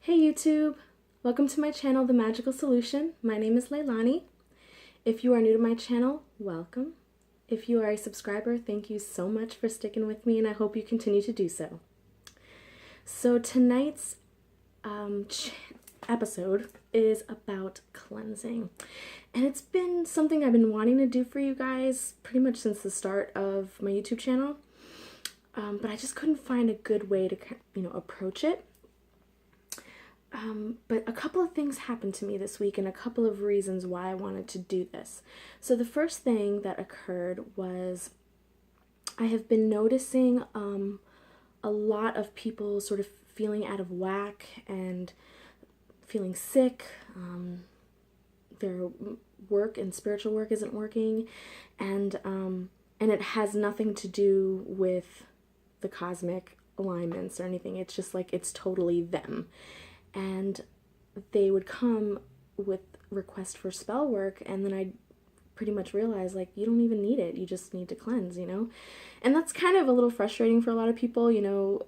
Hey YouTube! Welcome to my channel, The Magical Solution. My name is Leilani. If you are new to my channel, welcome. If you are a subscriber, thank you so much for sticking with me and I hope you continue to do so. So tonight's episode is about cleansing. And it's been something I've been wanting to do for you guys pretty much since the start of my YouTube channel. But I just couldn't find a good way to, approach it. But a couple of things happened to me this week and a couple of reasons why I wanted to do this. So the first thing that occurred was I have been noticing a lot of people sort of feeling out of whack and feeling sick. Their work and spiritual work isn't working, and it has nothing to do with the cosmic alignments or anything. It's just like it's totally them. And they would come with requests for spell work, and then I'd pretty much realize, like, you don't even need it. You just need to cleanse, And that's kind of a little frustrating for a lot of people,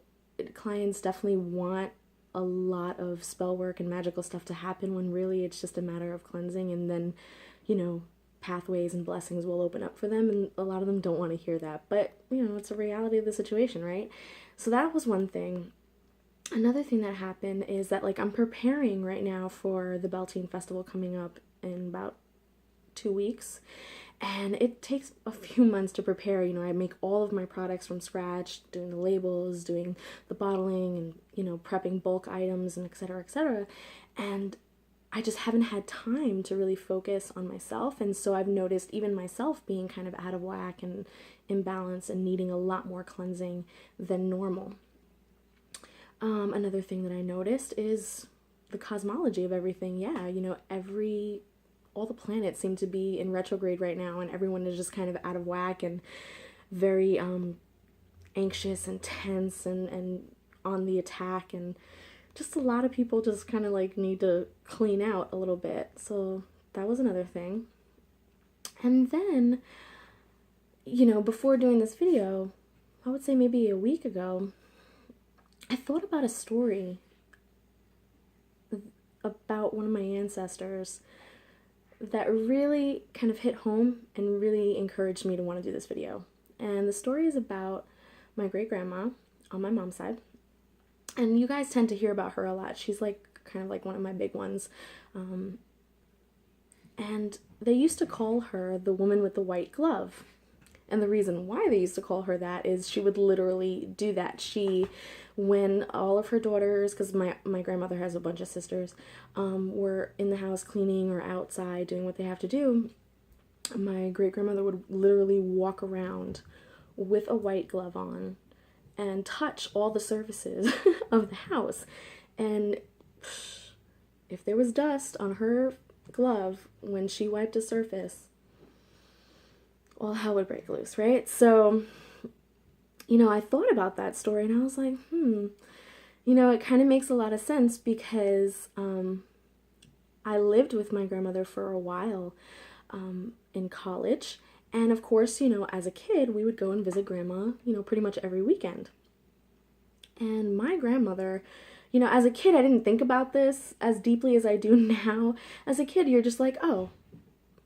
clients definitely want a lot of spell work and magical stuff to happen when really it's just a matter of cleansing, and then, pathways and blessings will open up for them, and a lot of them don't want to hear that. But, it's a reality of the situation, right? So that was one thing. Another thing that happened is that, I'm preparing right now for the Beltane Festival coming up in about 2 weeks, and it takes a few months to prepare. I make all of my products from scratch, doing the labels, doing the bottling, and, prepping bulk items, and et cetera, and I just haven't had time to really focus on myself, and so I've noticed even myself being kind of out of whack and imbalanced and needing a lot more cleansing than normal. Another thing that I noticed is the cosmology of everything. Yeah, all the planets seem to be in retrograde right now, and everyone is just kind of out of whack and very anxious and tense and on the attack, and just a lot of people just kind of need to clean out a little bit. So that was another thing. And then, before doing this video, I would say maybe a week ago, I thought about a story about one of my ancestors that really kind of hit home and really encouraged me to want to do this video. And the story is about my great-grandma on my mom's side. And you guys tend to hear about her a lot. She's kind of one of my big ones. And they used to call her the woman with the white glove. And the reason why they used to call her that is she would literally do that. When all of her daughters, because my grandmother has a bunch of sisters, were in the house cleaning or outside doing what they have to do, my great-grandmother would literally walk around with a white glove on and touch all the surfaces of the house. And if there was dust on her glove when she wiped a surface, well, hell would break loose, right? So, I thought about that story and I was like, it kind of makes a lot of sense because I lived with my grandmother for a while in college. And of course, as a kid, we would go and visit grandma, pretty much every weekend. And my grandmother, as a kid, I didn't think about this as deeply as I do now. As a kid, you're just like, oh,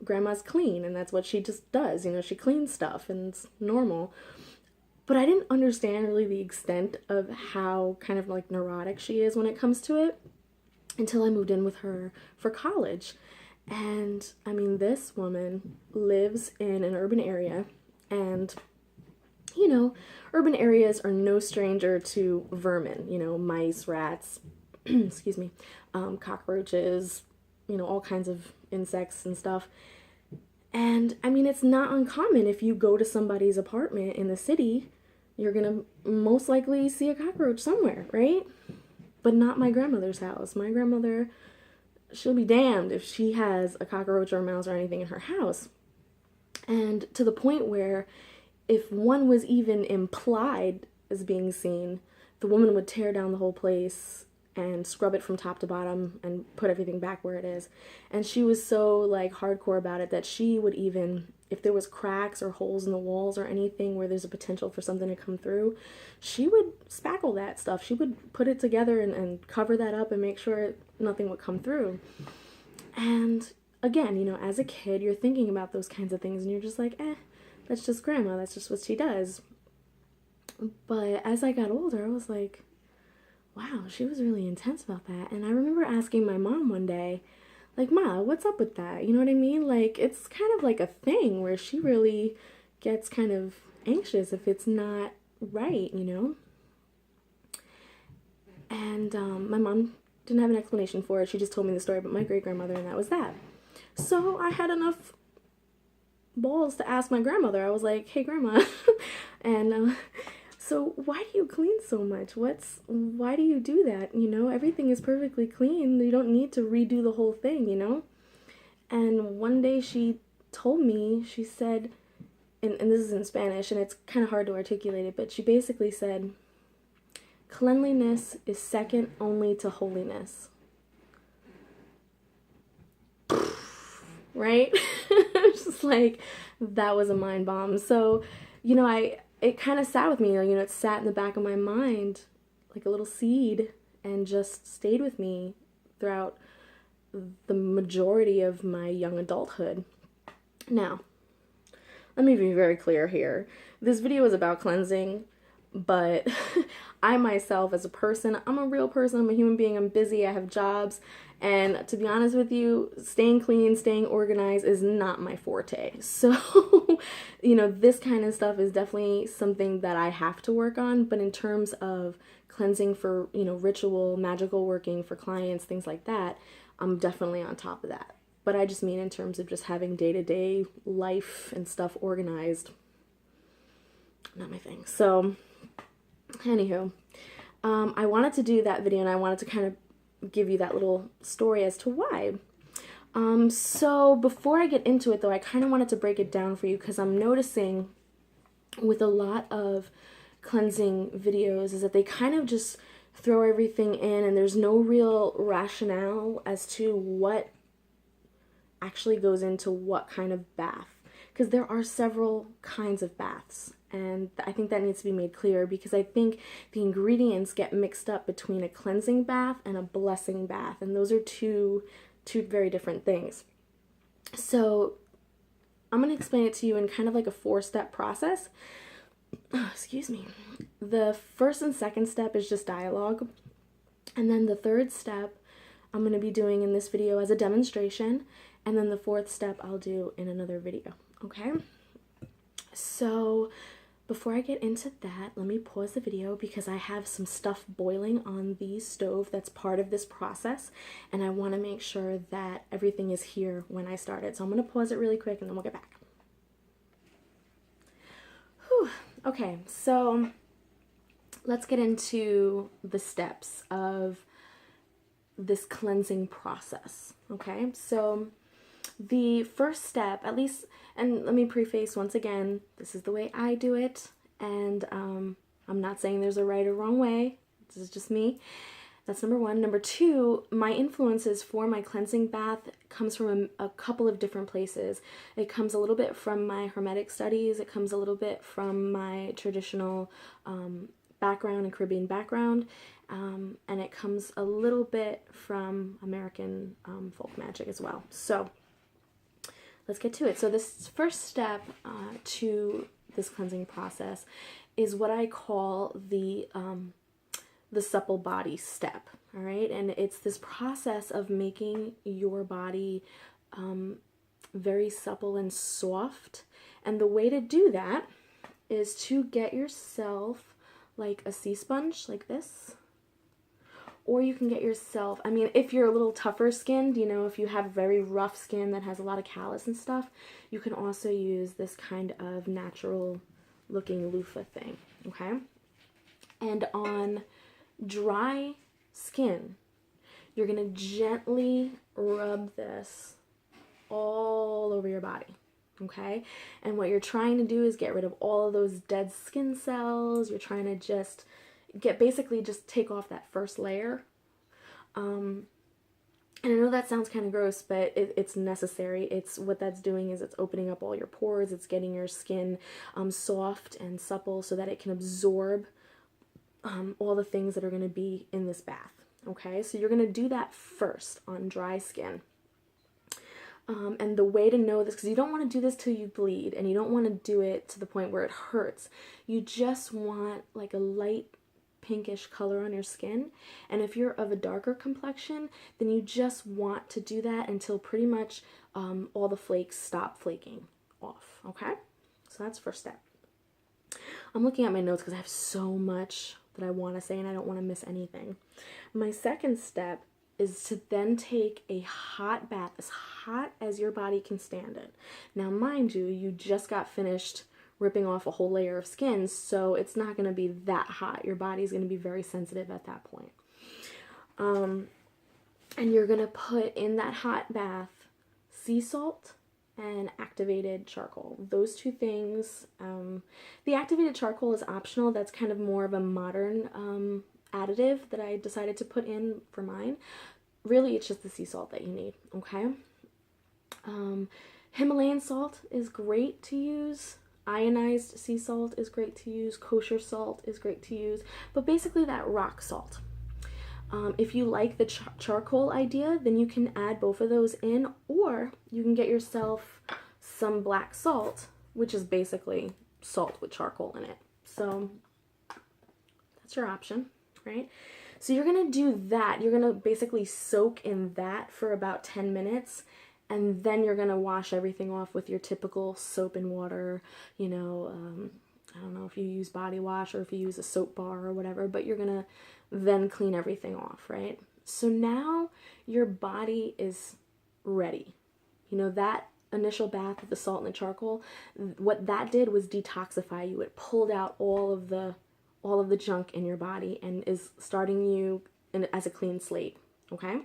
grandma's clean, and that's what she just does. She cleans stuff, and it's normal. But I didn't understand really the extent of how kind of neurotic she is when it comes to it until I moved in with her for college. And I mean, this woman lives in an urban area, and urban areas are no stranger to vermin, mice, rats, excuse me, cockroaches, all kinds of insects and stuff. And I mean, it's not uncommon if you go to somebody's apartment in the city, you're gonna most likely see a cockroach somewhere, right? But not my grandmother's house. My grandmother, she'll be damned if she has a cockroach or a mouse or anything in her house. And to the point where if one was even implied as being seen, the woman would tear down the whole place and scrub it from top to bottom and put everything back where it is. And she was so like hardcore about it that she would even, if there was cracks or holes in the walls or anything where there's a potential for something to come through, she would spackle that stuff. She would put it together and cover that up and make sure nothing would come through. And again, you know, as a kid, you're thinking about those kinds of things and you're just like, that's just grandma, that's just what she does. But as I got older, I was like, wow, she was really intense about that. And I remember asking my mom one day, like, Ma, what's up with that? You know what I mean? Like, it's kind of like a thing where she really gets kind of anxious if it's not right, you know? And my mom didn't have an explanation for it. She just told me the story about my great-grandmother, and that was that. So I had enough balls to ask my grandmother. I was like, hey, Grandma, and so why do you clean so much? Why do you do that? You know, everything is perfectly clean. You don't need to redo the whole thing, you know? And one day she told me, she said, and this is in Spanish, and it's kind of hard to articulate it, but she basically said, cleanliness is second only to holiness. Right? Just like, that was a mind bomb. So, you know, it kind of sat with me, you know, it sat in the back of my mind like a little seed and just stayed with me throughout the majority of my young adulthood. Now, let me be very clear here. This video is about cleansing, but I myself as a person, I'm a real person, I'm a human being, I'm busy, I have jobs, and to be honest with you, staying clean, staying organized is not my forte. So, you know, this kind of stuff is definitely something that I have to work on, but in terms of cleansing for, you know, ritual, magical working for clients, things like that, I'm definitely on top of that. But I just mean in terms of just having day-to-day life and stuff organized, not my thing. So, anywho, I wanted to do that video and I wanted to kind of give you that little story as to why. So before I get into it though, I kind of wanted to break it down for you because I'm noticing with a lot of cleansing videos is that they kind of just throw everything in and there's no real rationale as to what actually goes into what kind of bath. Because there are several kinds of baths. And I think that needs to be made clear because I think the ingredients get mixed up between a cleansing bath and a blessing bath. And those are two very different things. So I'm going to explain it to you in kind of like a 4-step process. Oh, excuse me. The first and second step is just dialogue. And then the third step I'm going to be doing in this video as a demonstration. And then the 4th step I'll do in another video. Okay? So before I get into that, let me pause the video because I have some stuff boiling on the stove that's part of this process, and I want to make sure that everything is here when I start it. So I'm going to pause it really quick and then we'll get back. Whew. Okay, so let's get into the steps of this cleansing process. Okay, so the first step, at least, and let me preface once again, this is the way I do it, and I'm not saying there's a right or wrong way. This is just me. That's number 1. Number 2, my influences for my cleansing bath comes from a couple of different places. It comes a little bit from my Hermetic studies. It comes a little bit from my traditional background and Caribbean background. And it comes a little bit from American folk magic as well. So let's get to it. So this first step to this cleansing process is what I call the supple body step. All right, and it's this process of making your body very supple and soft. And the way to do that is to get yourself like a sea sponge like this. Or you can get yourself, I mean, if you're a little tougher skinned, you know, if you have very rough skin that has a lot of callus and stuff, you can also use this kind of natural looking loofah thing, okay? And on dry skin, you're going to gently rub this all over your body, okay? And what you're trying to do is get rid of all of those dead skin cells. You're trying to just basically just take off that first layer And I know that sounds kind of gross, but it's necessary. It's what that's doing is it's opening up all your pores. It's getting your skin soft and supple so that it can absorb all the things that are going to be in this bath. Okay, so you're going to do that first on dry skin. And the way to know this, because you don't want to do this till you bleed, and you don't want to do it to the point where it hurts. You just want like a light pinkish color on your skin. And if you're of a darker complexion, then you just want to do that until pretty much all the flakes stop flaking off. Okay, so that's first step. I'm looking at my notes because I have so much that I want to say and I don't want to miss anything. My second step is to then take a hot bath, as hot as your body can stand it. Now, mind you, you just got finished ripping off a whole layer of skin, so it's not going to be that hot. Your body's going to be very sensitive at that point. And you're going to put in that hot bath sea salt and activated charcoal. Those two things. The activated charcoal is optional. That's kind of more of a modern additive that I decided to put in for mine. Really, it's just the sea salt that you need, okay? Himalayan salt is great to use. Ionized sea salt is great to use. Kosher salt is great to use. But basically that rock salt. If you like the charcoal idea, then you can add both of those in, or you can get yourself some black salt, which is basically salt with charcoal in it. So that's your option, right? So you're going to do that. You're going to basically soak in that for about 10 minutes, and then you're going to wash everything off with your typical soap and water, you know, I don't know if you use body wash or if you use a soap bar or whatever, but you're going to then clean everything off, right? So now your body is ready. You know, that initial bath with the salt and the charcoal, what that did was detoxify you. It pulled out all of the junk in your body and is starting you as a clean slate, okay?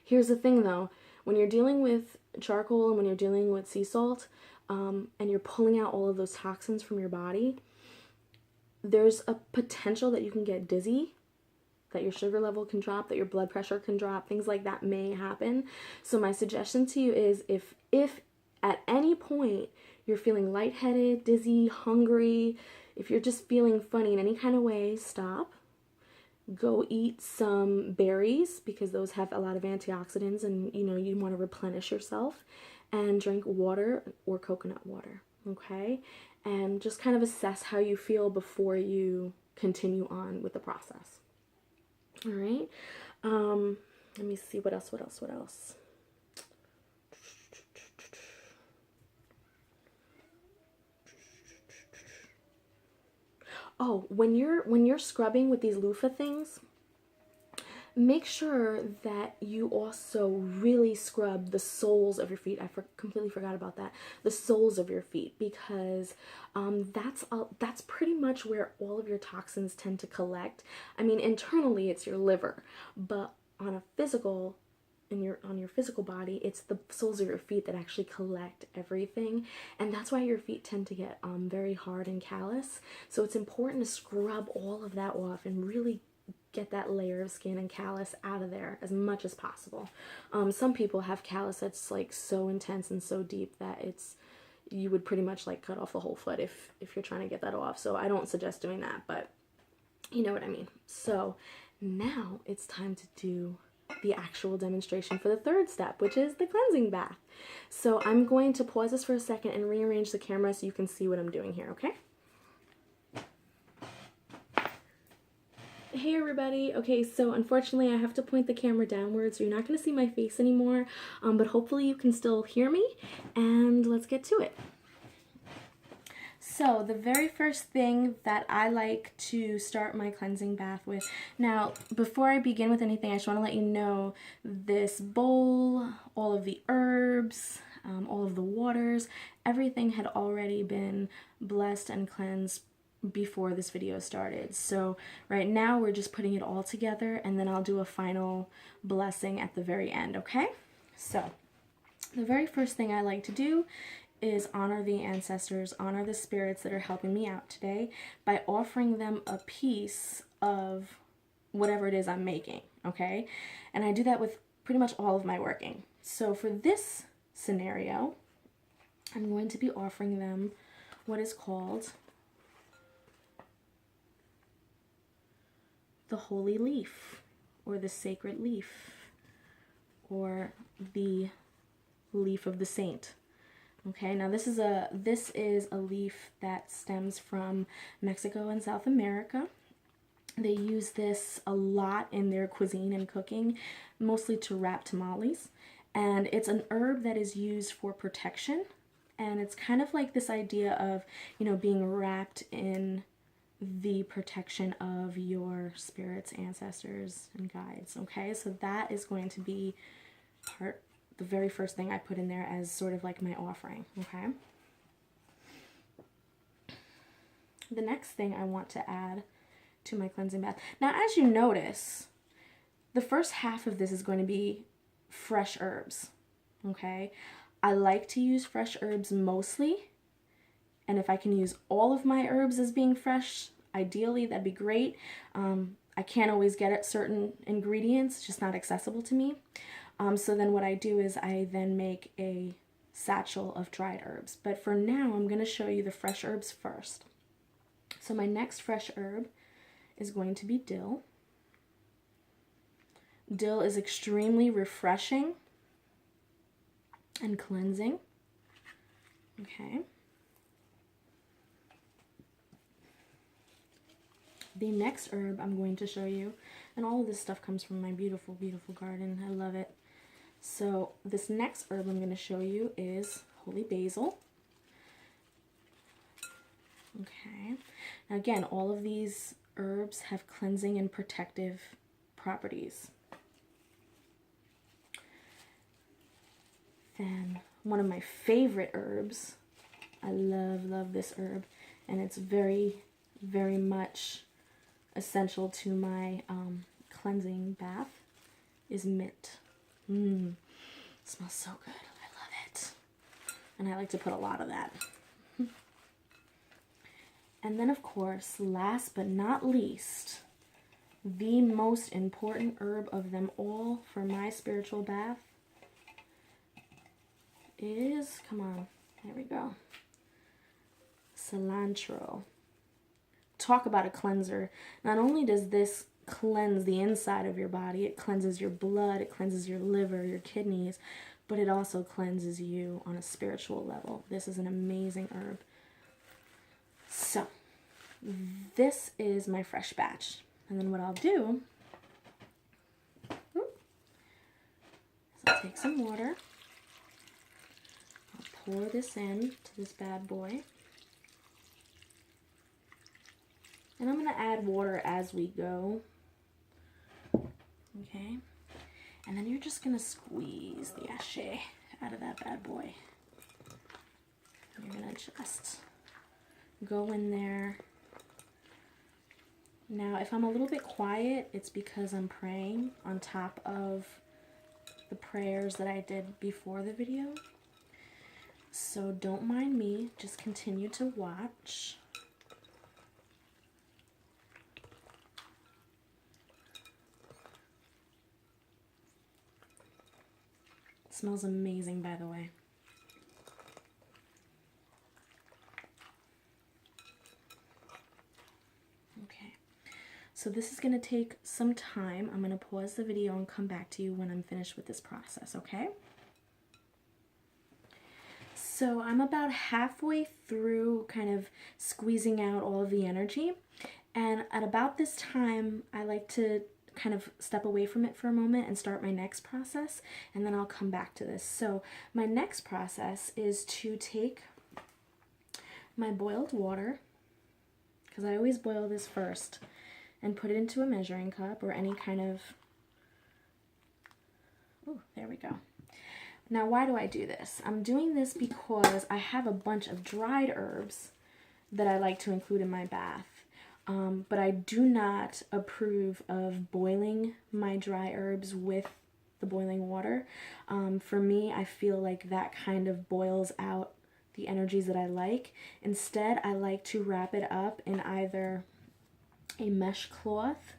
Here's the thing though, when you're dealing with charcoal and when you're dealing with sea salt, and you're pulling out all of those toxins from your body, there's a potential that you can get dizzy, that your sugar level can drop, that your blood pressure can drop, things like that may happen. So my suggestion to you is if at any point you're feeling lightheaded, dizzy, hungry, if you're just feeling funny in any kind of way, stop. Go eat some berries because those have a lot of antioxidants and you know you want to replenish yourself, and drink water or coconut water, okay? And just kind of assess how you feel before you continue on with the process. All right. Let me see what else. Oh, when you're scrubbing with these loofah things, make sure that you also really scrub the soles of your feet. I completely forgot about that. The soles of your feet, because that's pretty much where all of your toxins tend to collect. I mean, internally it's your liver, but on a physical, on your physical body, it's the soles of your feet that actually collect everything, and that's why your feet tend to get very hard and callous. So it's important to scrub all of that off and really get that layer of skin and callus out of there as much as possible. Some people have callus that's like so intense and so deep that you would pretty much like cut off the whole foot if you're trying to get that off. So I don't suggest doing that, but you know what I mean. So now it's time to do the actual demonstration for the third step, which is the cleansing bath. So I'm going to pause this for a second and rearrange the camera so you can see what I'm doing here, okay? Hey everybody. Okay, so unfortunately I have to point the camera downwards, so you're not going to see my face anymore, but hopefully you can still hear me, and let's get to it. So the very first thing that I like to start my cleansing bath with, now before I begin with anything, I just want to let you know this bowl, all of the herbs, all of the waters, everything had already been blessed and cleansed before this video started. So right now we're just putting it all together, and then I'll do a final blessing at the very end, okay? So the very first thing I like to do is honor the ancestors, honor the spirits that are helping me out today by offering them a piece of whatever it is I'm making, okay? And I do that with pretty much all of my working. So for this scenario, I'm going to be offering them what is called the holy leaf, or the sacred leaf, or the leaf of the saint. Okay, now this is a leaf that stems from Mexico and South America. They use this a lot in their cuisine and cooking, mostly to wrap tamales. And it's an herb that is used for protection. And it's kind of like this idea of, you know, being wrapped in the protection of your spirits, ancestors, and guides. Okay, so that is going to be the very first thing I put in there as sort of like my offering. Okay. The next thing I want to add to my cleansing bath. Now, as you notice, the first half of this is going to be fresh herbs. Okay. I like to use fresh herbs mostly. And if I can use all of my herbs as being fresh, ideally, that'd be great. I can't always get at certain ingredients, it's just not accessible to me. So then what I do is I then make a satchel of dried herbs. But for now, I'm going to show you the fresh herbs first. So my next fresh herb is going to be dill. Dill is extremely refreshing and cleansing. Okay. The next herb I'm going to show you, and all of this stuff comes from my beautiful, beautiful garden. I love it. So this next herb I'm going to show you is holy basil. Okay. Now again, all of these herbs have cleansing and protective properties. Then one of my favorite herbs, I love this herb, and it's very, very much essential to my cleansing bath, is mint. Smells so good. I love it. And I like to put a lot of that. And then, of course, last but not least, the most important herb of them all for my spiritual bath is, come on, there we go, cilantro. Talk about a cleanser. Not only does this cleanse the inside of your body, it cleanses your blood, it cleanses your liver, your kidneys, but it also cleanses you on a spiritual level. This is an amazing herb. So, this is my fresh batch. And then what I'll do is I'll take some water, I'll pour this in to this bad boy. And I'm going to add water as we go. Okay. And then you're just going to squeeze the ashe out of that bad boy. And you're going to just go in there. Now, if I'm a little bit quiet, it's because I'm praying on top of the prayers that I did before the video. So don't mind me. Just continue to watch. Smells amazing, by the way. Okay, so this is going to take some time. I'm going to pause the video and come back to you when I'm finished with this process, okay? So I'm about halfway through kind of squeezing out all of the energy, and at about this time, I like to kind of step away from it for a moment and start my next process, and then I'll come back to this. So my next process is to take my boiled water, because I always boil this first, and put it into a measuring cup or any kind of, oh, there we go. Now, why do I do this? I'm doing this because I have a bunch of dried herbs that I like to include in my bath. But I do not approve of boiling my dry herbs with the boiling water. For me, I feel like that kind of boils out the energies that I like. Instead, I like to wrap it up in either a mesh cloth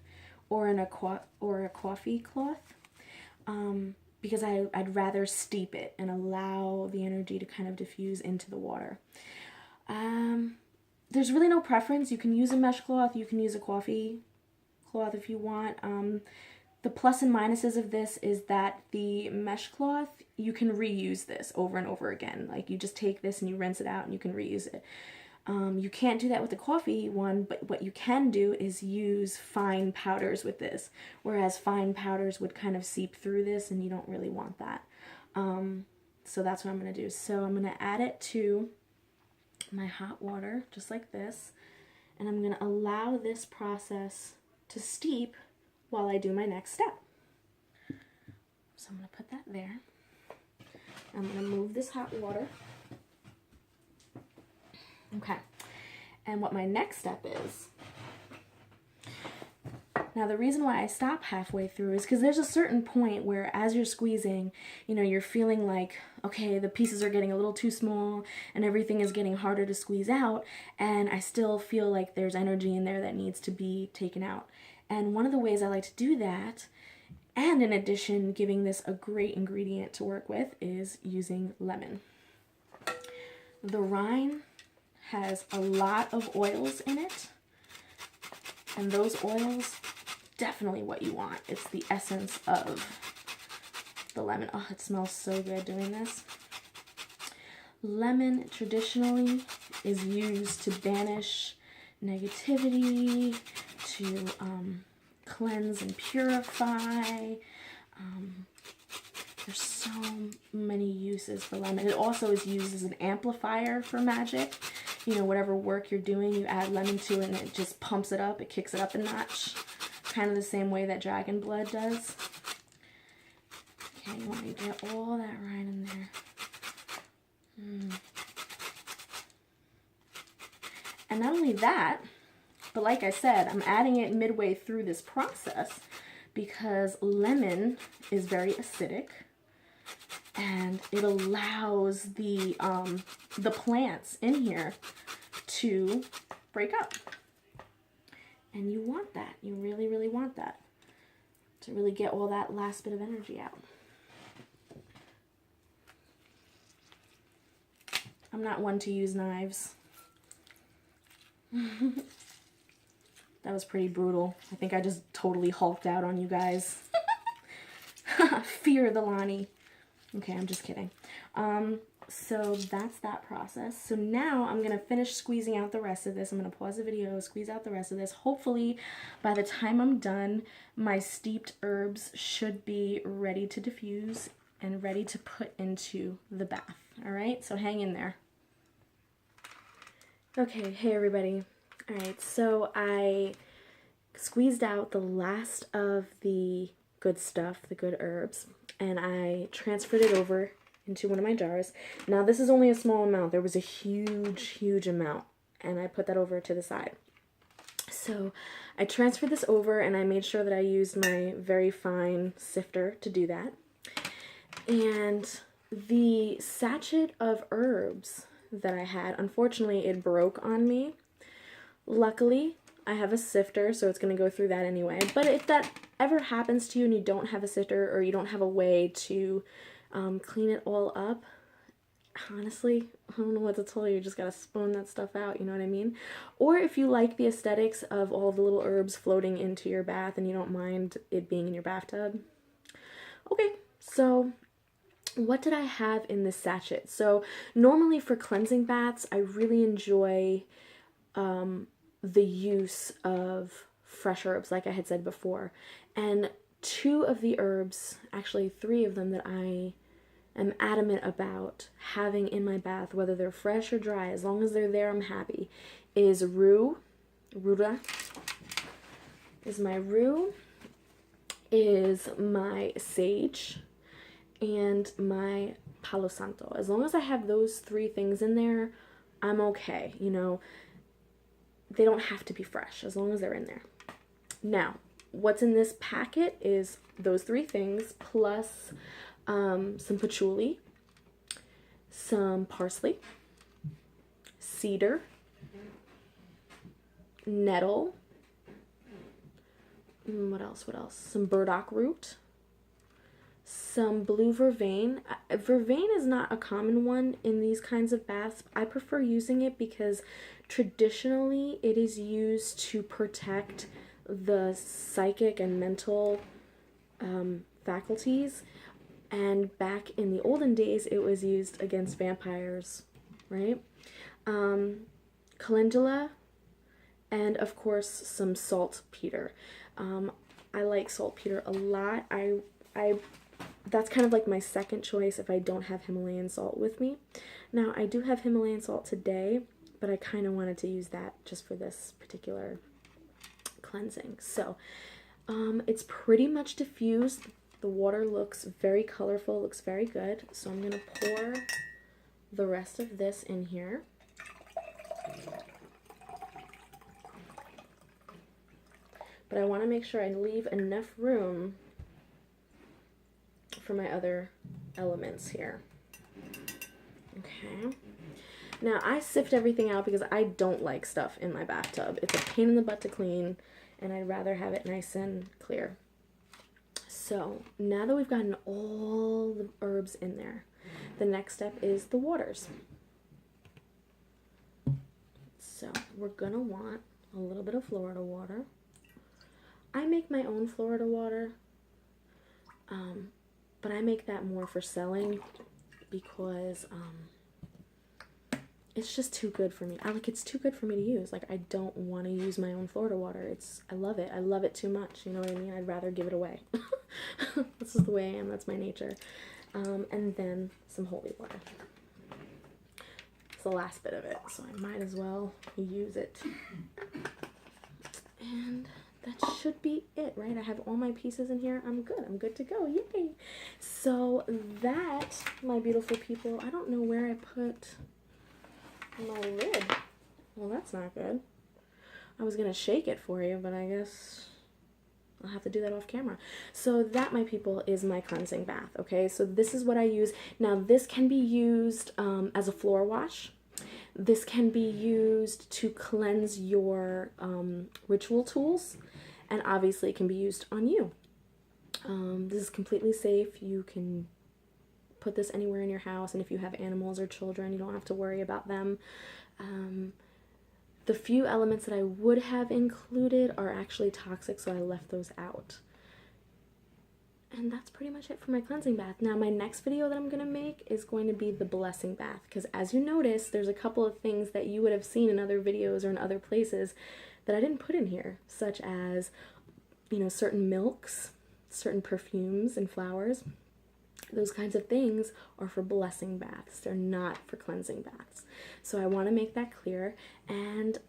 or in a coffee cloth, because I'd rather steep it and allow the energy to kind of diffuse into the water. There's really no preference. You can use a mesh cloth, you can use a coffee cloth if you want. The plus and minuses of this is that the mesh cloth, you can reuse this over and over again. Like, you just take this and you rinse it out and you can reuse it. You can't do that with the coffee one, but what you can do is use fine powders with this, whereas fine powders would kind of seep through this and you don't really want that. So that's what I'm going to do. So I'm going to add it to my hot water, just like this, and I'm going to allow this process to steep while I do my next step. So I'm going to put that there. I'm going to move this hot water. Okay, and what my next step is, now the reason why I stop halfway through is because there's a certain point where as you're squeezing, you know, you're feeling like, okay, the pieces are getting a little too small and everything is getting harder to squeeze out, and I still feel like there's energy in there that needs to be taken out. And one of the ways I like to do that, and in addition giving this a great ingredient to work with, is using lemon. The rind has a lot of oils in it, and those oils, definitely what you want. It's the essence of the lemon. Oh, it smells so good doing this. Lemon traditionally is used to banish negativity, to cleanse and purify. There's so many uses for lemon. It also is used as an amplifier for magic. You know, whatever work you're doing, you add lemon to it and it just pumps it up. It kicks it up a notch. Kind of the same way that dragon blood does. Okay, you want me to get all that rind in there. And not only that, but like I said, I'm adding it midway through this process because lemon is very acidic. And it allows the plants in here to break up. And you want that. You really, really want that to really get all that last bit of energy out. I'm not one to use knives. That was pretty brutal. I think I just totally hulked out on you guys. Fear the Lonnie. Okay, I'm just kidding. So that's that process. So now I'm going to finish squeezing out the rest of this. I'm going to pause the video, squeeze out the rest of this. Hopefully, by the time I'm done, my steeped herbs should be ready to diffuse and ready to put into the bath. All right, so hang in there. Okay, hey everybody. All right, so I squeezed out the last of the good stuff, the good herbs, and I transferred it over into one of my jars. Now this is only a small amount. There was a huge amount, and I put that over to the side. So I transferred this over and I made sure that I used my very fine sifter to do that. And the sachet of herbs that I had, unfortunately it broke on me. Luckily, I have a sifter, so it's going to go through that anyway. But if that ever happens to you and you don't have a sifter or you don't have a way to clean it all up, honestly, I don't know what to tell you. You just got to spoon that stuff out, you know what I mean? Or if you like the aesthetics of all the little herbs floating into your bath and you don't mind it being in your bathtub. Okay, so what did I have in this sachet? So normally for cleansing baths, I really enjoy the use of fresh herbs, like I had said before. And two of the herbs, actually three of them, that I am adamant about having in my bath, whether they're fresh or dry, as long as they're there, I'm happy, is rue. Ruda is my rue, is my sage, and my palo santo. As long as I have those three things in there, I'm okay. You know, they don't have to be fresh as long as they're in there. Now, what's in this packet is those three things plus some patchouli, some parsley, cedar, nettle, What else? What else? Some burdock root. Some blue vervain. Vervain is not a common one in these kinds of baths. I prefer using it because traditionally it is used to protect the psychic and mental faculties. And back in the olden days, it was used against vampires, right? Calendula, and of course some saltpeter. I like saltpeter a lot. I that's kind of like my second choice if I don't have Himalayan salt with me. Now I do have Himalayan salt today, but I kind of wanted to use that just for this particular cleansing. So it's pretty much diffused. The water looks very colorful, looks very good. So I'm going to pour the rest of this in here. But I want to make sure I leave enough room for my other elements here. Okay. Now I sift everything out because I don't like stuff in my bathtub. It's a pain in the butt to clean, and I'd rather have it nice and clear. So now that we've gotten all the herbs in there, the next step is the waters. So we're gonna want a little bit of Florida water. I make my own Florida water, but I make that more for selling because it's just too good for me. It's too good for me to use. Like, I don't want to use my own Florida water. I love it. I love it too much. You know what I mean? I'd rather give it away. This is the way I am. That's my nature. And then some holy water. It's the last bit of it, so I might as well use it. And that should be it, right? I have all my pieces in here. I'm good. I'm good to go. Yay! So that, my beautiful people, I don't know where I put my lid. Well, that's not good. I was gonna shake it for you, but I guess I'll have to do that off camera. So that, my people, is my cleansing bath. Okay, so this is what I use. Now this can be used as a floor wash. This can be used to cleanse your ritual tools, and obviously it can be used on you. This is completely safe. You can put this anywhere in your house, and if you have animals or children, you don't have to worry about them. The few elements that I would have included are actually toxic, so I left those out. And that's pretty much it for my cleansing bath. Now my next video that I'm going to make is going to be the blessing bath, because as you notice, there's a couple of things that you would have seen in other videos or in other places that I didn't put in here, such as, you know, certain milks, certain perfumes and flowers. Those kinds of things are for blessing baths. They're not for cleansing baths. So I want to make that clear, and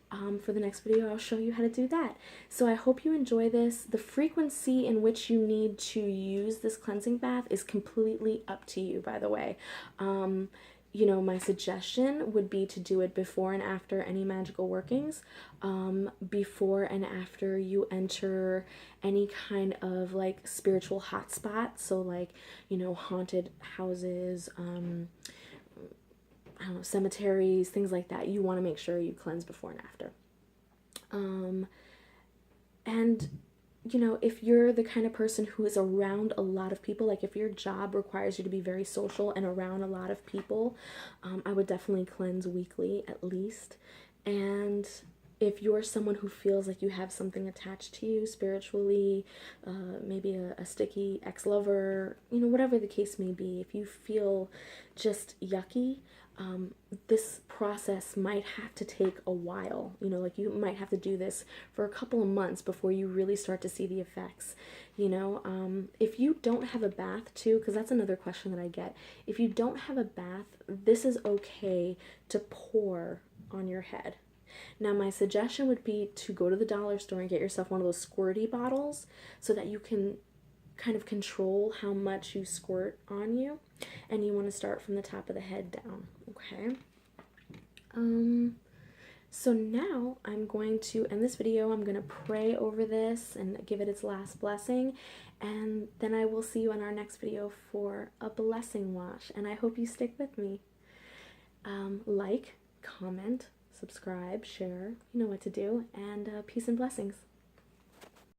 for the next video I'll show you how to do that. So I hope you enjoy this. The frequency in which you need to use this cleansing bath is completely up to you, by the way. You know, my suggestion would be to do it before and after any magical workings, before and after you enter any kind of like spiritual hotspot. So like, you know, haunted houses, I don't know, cemeteries, things like that. You want to make sure you cleanse before and after. And you know, if you're the kind of person who is around a lot of people, like if your job requires you to be very social and around a lot of people, I would definitely cleanse weekly at least. And if you're someone who feels like you have something attached to you spiritually, maybe a sticky ex-lover, you know, whatever the case may be, if you feel just yucky, this process might have to take a while. You know, like you might have to do this for a couple of months before you really start to see the effects. You know, if you don't have a bath too, because that's another question that I get. If you don't have a bath, this is okay to pour on your head. Now, my suggestion would be to go to the dollar store and get yourself one of those squirty bottles so that you can kind of control how much you squirt on you. And you want to start from the top of the head down, okay? So now I'm going to end this video. I'm going to pray over this and give it its last blessing. And then I will see you in our next video for a blessing wash. And I hope you stick with me. Like, comment, subscribe, share, you know what to do, and peace and blessings.